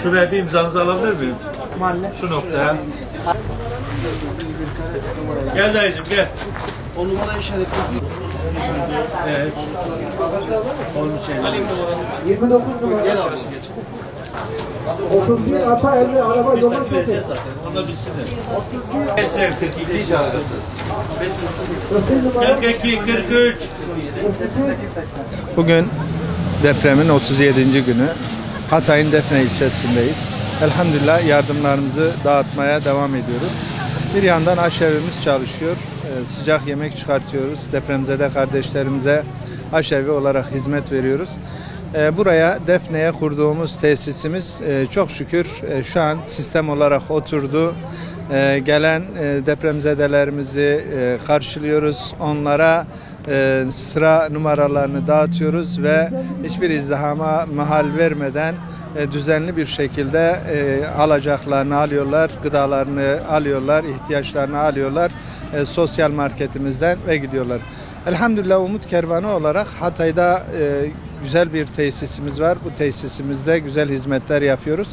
Şuraya bir imzanızı alabilir miyim? Şu noktaya. Gel dayıcım gel. O numara işaretli. Evet. 29 numara. Gel abi geç. 31 ata 50 araba yola çok. Vereceğiz zaten. Onu bilsinler. 42 çağırırsın. 42, 43. Bugün depremin 37. günü. Hatay'ın Defne ilçesindeyiz. Elhamdülillah yardımlarımızı dağıtmaya devam ediyoruz. Bir yandan aşevimiz çalışıyor. Sıcak yemek çıkartıyoruz. Depremzede kardeşlerimize aşevi olarak hizmet veriyoruz. Buraya Defne'ye kurduğumuz tesisimiz çok şükür şu an sistem olarak oturdu. Gelen depremzedelerimizi karşılıyoruz. Onlara sıra numaralarını dağıtıyoruz ve hiçbir izdihama mahal vermeden düzenli bir şekilde alacaklarını alıyorlar, gıdalarını alıyorlar, ihtiyaçlarını alıyorlar sosyal marketimizden ve gidiyorlar. Elhamdülillah Umut Kervanı olarak Hatay'da güzel bir tesisimiz var. Bu tesisimizde güzel hizmetler yapıyoruz.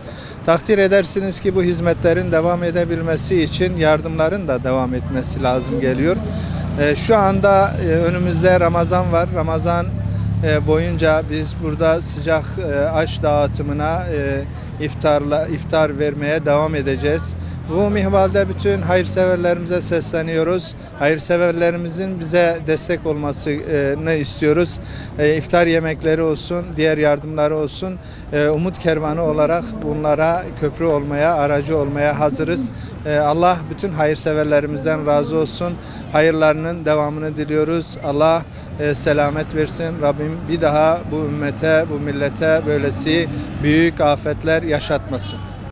Takdir edersiniz ki bu hizmetlerin devam edebilmesi için yardımların da devam etmesi lazım geliyor. Şu anda önümüzde Ramazan var. Ramazan boyunca biz burada sıcak aş dağıtımına iftar vermeye devam edeceğiz. Bu minvalde bütün hayırseverlerimize sesleniyoruz. Hayırseverlerimizin bize destek olmasını istiyoruz. İftar yemekleri olsun, diğer yardımları olsun. Umut Kervanı olarak bunlara köprü olmaya, aracı olmaya hazırız. Allah bütün hayırseverlerimizden razı olsun. Hayırlarının devamını diliyoruz. Allah selamet versin. Rabbim bir daha bu ümmete, bu millete böylesi büyük afetler yaşatmasın.